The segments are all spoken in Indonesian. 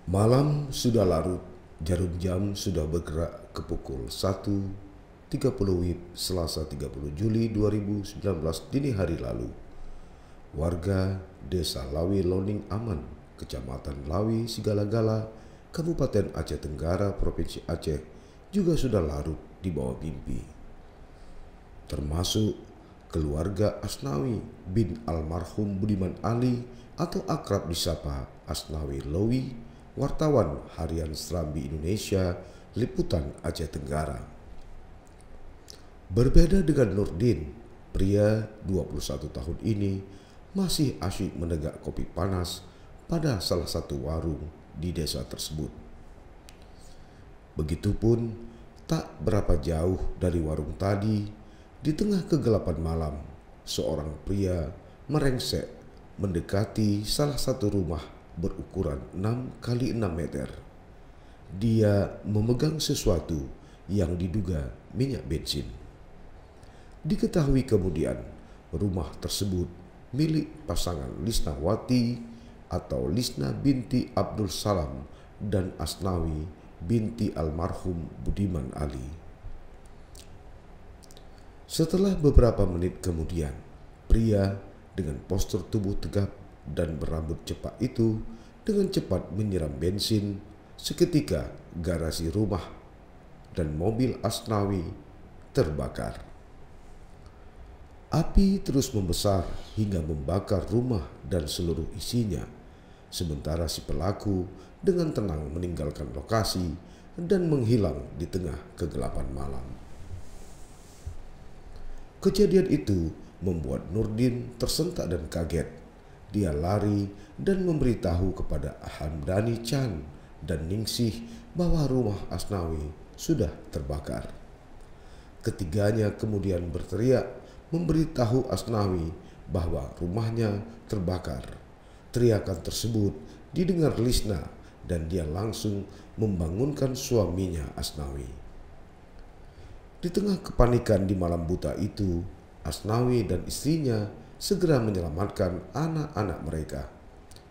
Malam sudah larut, jarum jam sudah bergerak ke pukul 1.30 WIB Selasa 30 Juli 2019 dini hari lalu. Warga Desa Lawi Loning Aman, Kecamatan Lawi Sigala-Gala, Kabupaten Aceh Tenggara, Provinsi Aceh juga sudah larut di bawah mimpi. Termasuk keluarga Asnawi bin almarhum Budiman Ali atau akrab disapa Asnawi Lowi, wartawan harian Serambi Indonesia, Liputan Aceh Tenggara. Berbeda dengan Nurdin, pria 21 tahun ini masih asyik menegak kopi panas pada salah satu warung di desa tersebut. Begitupun tak berapa jauh dari warung tadi, di tengah kegelapan malam, seorang pria merengsek mendekati salah satu rumah berukuran 6 kali 6 meter. Dia memegang sesuatu yang diduga minyak bensin. Diketahui kemudian rumah tersebut milik pasangan Lisnawati atau Lisna binti Abdul Salam dan Asnawi binti almarhum Budiman Ali. Setelah beberapa menit kemudian, pria dengan postur tubuh tegap dan berambut cepat itu dengan cepat menyiram bensin. Seketika garasi rumah dan mobil Asnawi terbakar. Api terus membesar hingga membakar rumah dan seluruh isinya, sementara si pelaku dengan tenang meninggalkan lokasi dan menghilang di tengah kegelapan malam. Kejadian itu membuat Nurdin tersentak dan kaget. Dia lari dan memberitahu kepada Hamdani Chan dan Ningsih bahwa rumah Asnawi sudah terbakar. Ketiganya kemudian berteriak memberitahu Asnawi bahwa rumahnya terbakar. Teriakan tersebut didengar Lisna dan dia langsung membangunkan suaminya Asnawi. Di tengah kepanikan di malam buta itu, Asnawi dan istrinya segera menyelamatkan anak-anak mereka.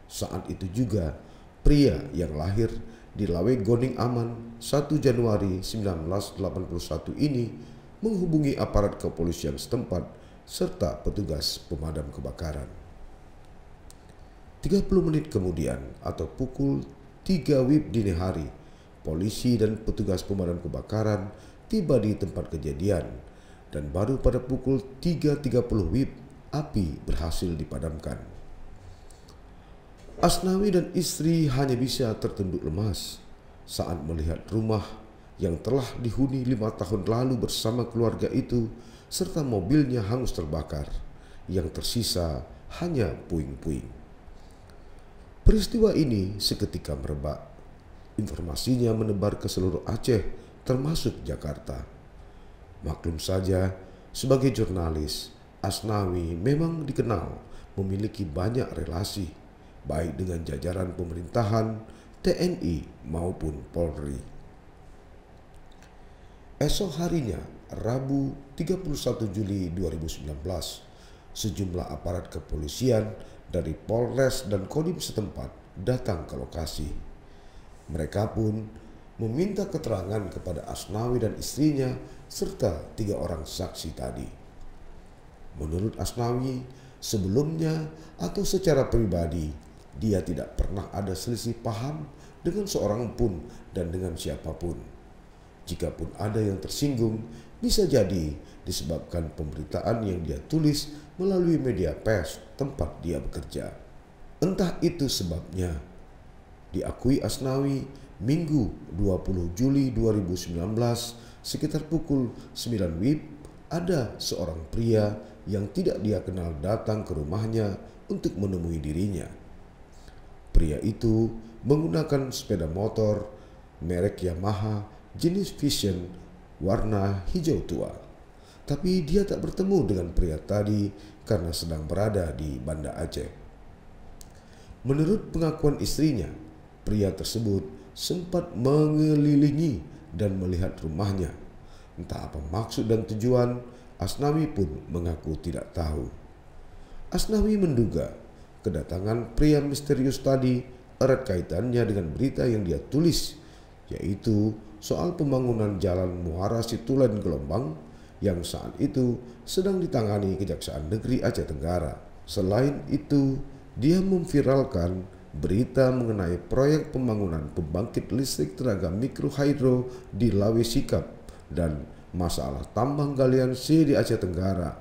Saat itu juga pria yang lahir di Lawe Goning Aman 1 Januari 1981 ini menghubungi aparat kepolisian setempat serta petugas pemadam kebakaran. 30 menit kemudian atau pukul 3 WIB dini hari, polisi dan petugas pemadam kebakaran tiba di tempat kejadian dan baru pada pukul 3.30 WIB api berhasil dipadamkan. Asnawi dan istri hanya bisa tertunduk lemas saat melihat rumah yang telah dihuni 5 tahun lalu bersama keluarga itu serta mobilnya hangus terbakar, yang tersisa hanya puing-puing. Peristiwa ini seketika merebak. Informasinya menebar ke seluruh Aceh, termasuk Jakarta. Maklum saja, sebagai jurnalis, Asnawi memang dikenal memiliki banyak relasi, baik dengan jajaran pemerintahan, TNI maupun Polri. Esok harinya, Rabu 31 Juli 2019, sejumlah aparat kepolisian dari Polres dan Kodim setempat datang ke lokasi. Mereka pun meminta keterangan kepada Asnawi dan istrinya serta 3 orang saksi tadi. Menurut Asnawi, sebelumnya atau secara pribadi, dia tidak pernah ada selisih paham dengan seorang pun dan dengan siapapun. Jikapun ada yang tersinggung, bisa jadi disebabkan pemberitaan yang dia tulis melalui media pers tempat dia bekerja. Entah itu sebabnya. Diakui Asnawi, Minggu 20 Juli 2019 sekitar pukul 9 WIB ada seorang pria yang tidak dia kenal datang ke rumahnya untuk menemui dirinya. Pria itu menggunakan sepeda motor merek Yamaha jenis Vision warna hijau tua. Tapi dia tak bertemu dengan pria tadi karena sedang berada di Banda Aceh. Menurut pengakuan istrinya, pria tersebut sempat mengelilingi dan melihat rumahnya. Entah apa maksud dan tujuan, Asnawi pun mengaku tidak tahu. Asnawi menduga kedatangan pria misterius tadi erat kaitannya dengan berita yang dia tulis, yaitu soal pembangunan Jalan Muara Situlen Gelombang yang saat itu sedang ditangani Kejaksaan Negeri Aceh Tenggara. Selain itu, dia memviralkan berita mengenai proyek pembangunan pembangkit listrik tenaga mikrohidro di Lawe Sikap dan masalah tambang galian C di Aceh Tenggara,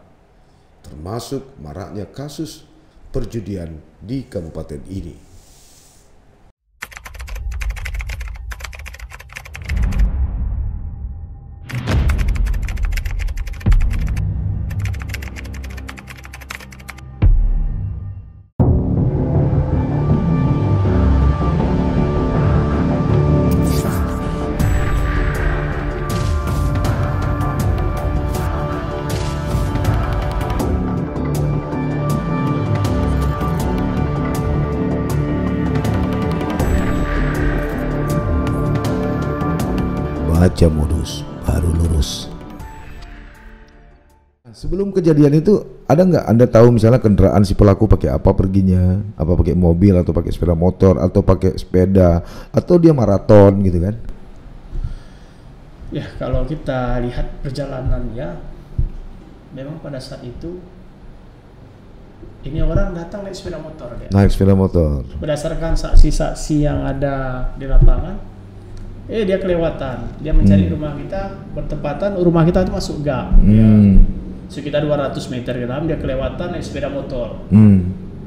termasuk maraknya kasus perjudian di kabupaten ini. Baca modus baru lurus. Sebelum kejadian itu ada nggak Anda tahu misalnya kendaraan si pelaku pakai apa perginya, apa pakai mobil atau pakai sepeda motor atau pakai sepeda atau dia maraton gitu kan? Ya, kalau kita lihat perjalanannya, memang pada saat itu ini orang datang naik sepeda motor dia. Naik sepeda motor. Berdasarkan saksi-saksi yang ada di lapangan, dia kelewatan. Dia mencari rumah kita, bertepatan rumah kita itu masuk gang. Ya, sekitar 200 meter ke dalam dia kelewatan naik sepeda motor.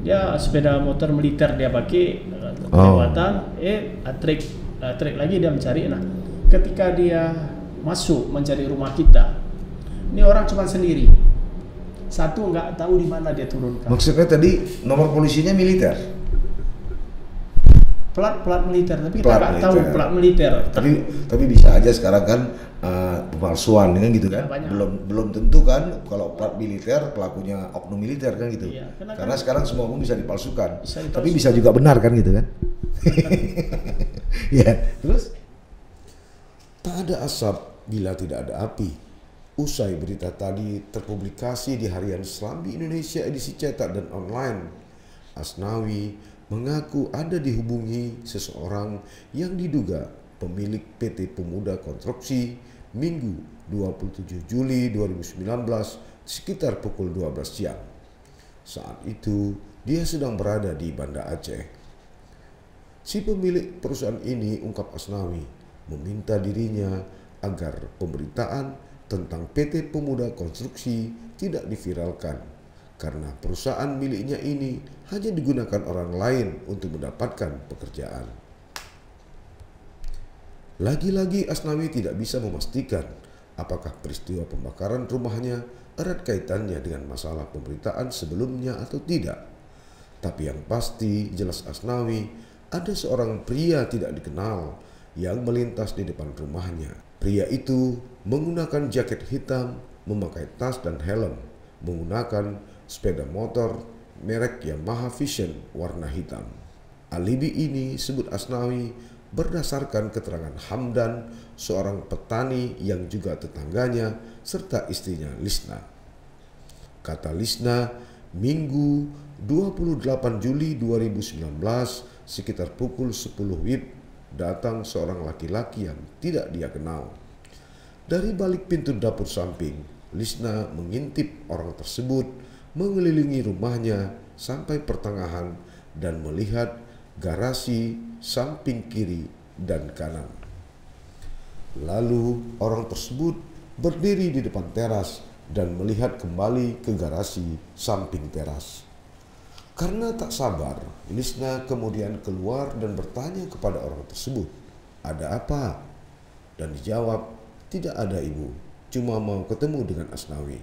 Dia sepeda motor militer dia pakai, kelewatan. Trek lagi dia mencari. Nah, ketika dia masuk mencari rumah kita, ini orang cuma sendiri. Satu nggak tahu di mana dia turunkan. Maksudnya tadi nomor polisinya militer? Plat militer, tapi kita nggak tahu plat militer. Tapi bisa aja sekarang kan pemalsuan kan gitu kan? Ya, belum tentu kan kalau plat militer pelakunya oknum militer kan gitu. Iya, karena sekarang semua pun bisa dipalsukan. Tapi bisa juga benar kan gitu kan? Ya, terus tak ada asap bila tidak ada api. Usai berita tadi terpublikasi di harian Selambi Indonesia edisi cetak dan online, Asnawi mengaku ada dihubungi seseorang yang diduga pemilik PT Pemuda Konstruksi Minggu 27 Juli 2019 sekitar pukul 12 siang. Saat itu dia sedang berada di Banda Aceh. Si pemilik perusahaan ini, ungkap Asnawi, meminta dirinya agar pemberitaan tentang PT Pemuda Konstruksi tidak diviralkan karena perusahaan miliknya ini hanya digunakan orang lain untuk mendapatkan pekerjaan. Lagi-lagi Asnawi tidak bisa memastikan apakah peristiwa pembakaran rumahnya erat kaitannya dengan masalah pemberitaan sebelumnya atau tidak. Tapi yang pasti jelas Asnawi ada seorang pria tidak dikenal yang melintas di depan rumahnya. Pria itu menggunakan jaket hitam, memakai tas dan helm, menggunakan sepeda motor merek Yamaha Vision warna hitam. Alibi ini sebut Asnawi berdasarkan keterangan Hamdan, seorang petani yang juga tetangganya, serta istrinya Lisna. Kata Lisna, Minggu 28 Juli 2019 sekitar pukul 10 WIB datang seorang laki-laki yang tidak dia kenal. Dari balik pintu dapur samping, Lisna mengintip orang tersebut mengelilingi rumahnya sampai pertengahan dan melihat garasi samping kiri dan kanan. Lalu orang tersebut berdiri di depan teras dan melihat kembali ke garasi samping teras. Karena tak sabar, Lisna kemudian keluar dan bertanya kepada orang tersebut, "Ada apa?" Dan dijawab, "Tidak ada ibu, cuma mau ketemu dengan Asnawi."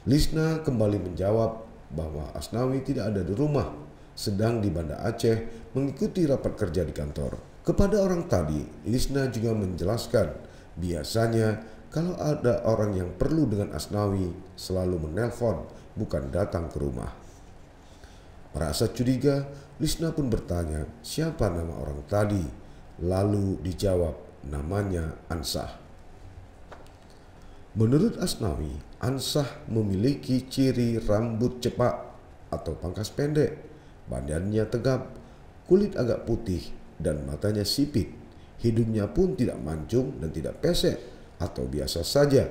Lisna kembali menjawab bahwa Asnawi tidak ada di rumah, sedang di Banda Aceh mengikuti rapat kerja di kantor. Kepada orang tadi, Lisna juga menjelaskan biasanya kalau ada orang yang perlu dengan Asnawi selalu menelpon, bukan datang ke rumah. Merasa curiga, Lisna pun bertanya siapa nama orang tadi, lalu dijawab namanya Ansah. Menurut Asnawi, Ansah memiliki ciri rambut cepak atau pangkas pendek, badannya tegap, kulit agak putih dan matanya sipit. Hidungnya pun tidak mancung dan tidak pesek atau biasa saja.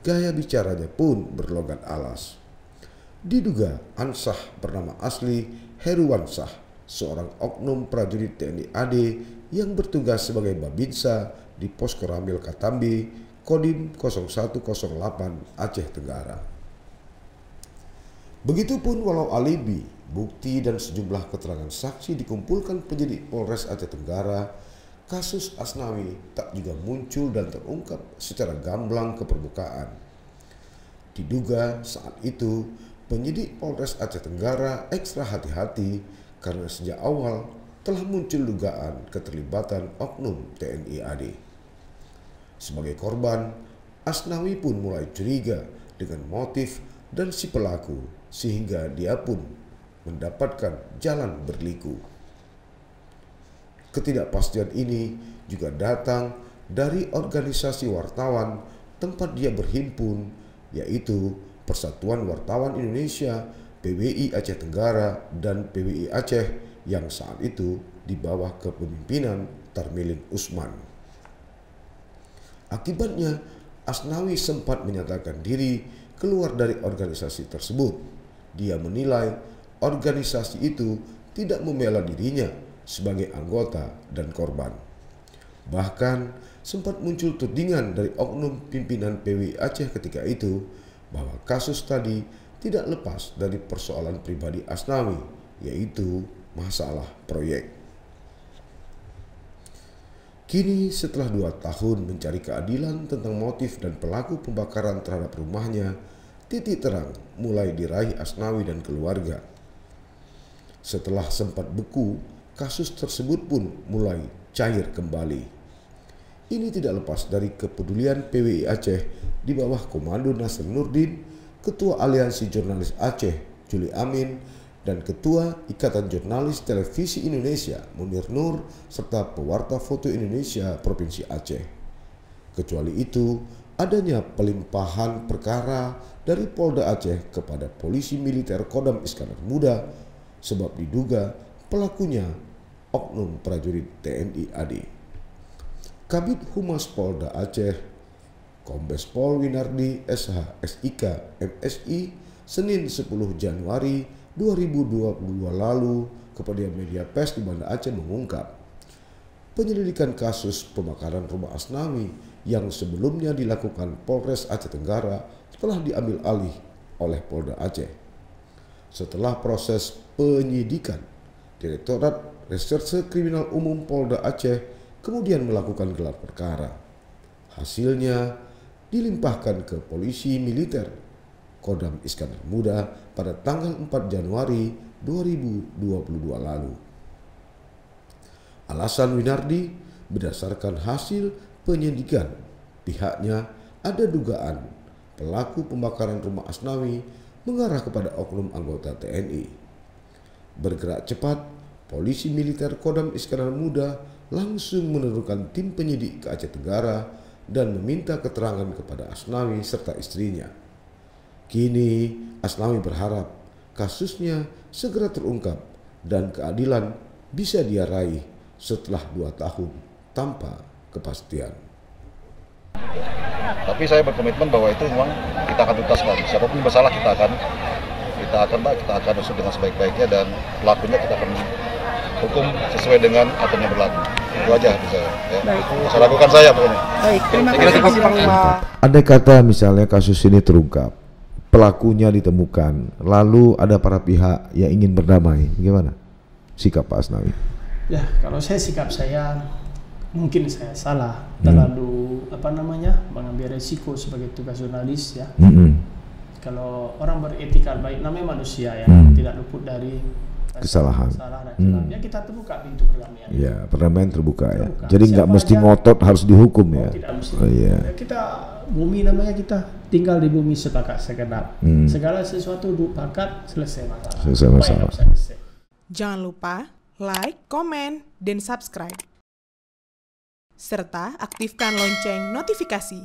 Gaya bicaranya pun berlogat alas. Diduga Ansah bernama asli Heruwansah, seorang oknum prajurit TNI AD yang bertugas sebagai Babinsa di Pos Koramil Katambi, Kodim 0108 Aceh Tenggara. Begitupun walau alibi, bukti dan sejumlah keterangan saksi dikumpulkan penyidik Polres Aceh Tenggara, kasus Asnawi tak juga muncul dan terungkap secara gamblang ke permukaan. Diduga saat itu penyidik Polres Aceh Tenggara ekstra hati-hati karena sejak awal telah muncul dugaan keterlibatan oknum TNI AD. Sebagai korban, Asnawi pun mulai curiga dengan motif dan si pelaku sehingga dia pun mendapatkan jalan berliku. Ketidakpastian ini juga datang dari organisasi wartawan tempat dia berhimpun, yaitu Persatuan Wartawan Indonesia, PWI Aceh Tenggara, dan PWI Aceh yang saat itu di bawah kepemimpinan Tarmilin Usman. Akibatnya, Asnawi sempat menyatakan diri keluar dari organisasi tersebut. Dia menilai organisasi itu tidak membela dirinya sebagai anggota dan korban. Bahkan sempat muncul tudingan dari oknum pimpinan PWI Aceh ketika itu bahwa kasus tadi tidak lepas dari persoalan pribadi Asnawi, yaitu masalah proyek. Kini setelah 2 tahun mencari keadilan tentang motif dan pelaku pembakaran terhadap rumahnya, titik terang mulai diraih Asnawi dan keluarga. Setelah sempat beku, kasus tersebut pun mulai cair kembali. Ini tidak lepas dari kepedulian PWI Aceh di bawah komando Nasr Nurdin, Ketua Aliansi Jurnalis Aceh Juli Amin, dan Ketua Ikatan Jurnalis Televisi Indonesia Munir Nur, serta Pewarta Foto Indonesia Provinsi Aceh. Kecuali itu, adanya pelimpahan perkara dari Polda Aceh kepada Polisi Militer Kodam Iskandar Muda sebab diduga pelakunya oknum prajurit TNI AD. Kabid Humas Polda Aceh, Kombes Pol Winardi SH SIK MSI, Senin 10 Januari 2022 lalu kepada media pers di Banda Aceh mengungkap penyelidikan kasus pembakaran rumah Asnawi yang sebelumnya dilakukan Polres Aceh Tenggara telah diambil alih oleh Polda Aceh. Setelah proses penyidikan, Direktorat Reserse Kriminal Umum Polda Aceh kemudian melakukan gelar perkara. Hasilnya dilimpahkan ke Polisi Militer Kodam Iskandar Muda pada tanggal 4 Januari 2022 lalu. Alasan Winardi berdasarkan hasil penyidikan, pihaknya ada dugaan pelaku pembakaran rumah Asnawi mengarah kepada oknum anggota TNI. Bergerak cepat, Polisi Militer Kodam Iskandar Muda langsung menurunkan tim penyidik ke Aceh Tenggara dan meminta keterangan kepada Asnawi serta istrinya. Kini Asnawi berharap kasusnya segera terungkap dan keadilan bisa dia raih setelah 2 tahun tanpa kepastian. Tapi saya berkomitmen bahwa itu memang kita akan tuntaskan. Siapapun bersalah kita akan usut dengan sebaik-baiknya dan pelakunya kita akan hukum sesuai dengan aturan yang berlaku. Itu aja saya. Ya. Saya lakukan saya pokoknya. Baik, terima kasih Pak. Andai kata misalnya kasus ini terungkap, pelakunya ditemukan, lalu ada para pihak yang ingin berdamai, bagaimana sikap Pak Asnawi? Ya, kalau sikap saya mungkin saya salah, terlalu mengambil resiko sebagai tugas jurnalis ya. Kalau orang beretika baik, namanya manusia ya, tidak luput dari kesalahan. Ya kita terbuka pintu perdamaian. Ya, perdamaian terbuka ya. Jadi nggak mesti ngotot harus dihukum ya. Tidak mesti. Iya. Kita bumi namanya, kita tinggal di bumi sepakat segenap. Segala sesuatu pakat, selesai masalah. Selesai masalah. Jangan lupa like, komen, dan subscribe. Serta aktifkan lonceng notifikasi.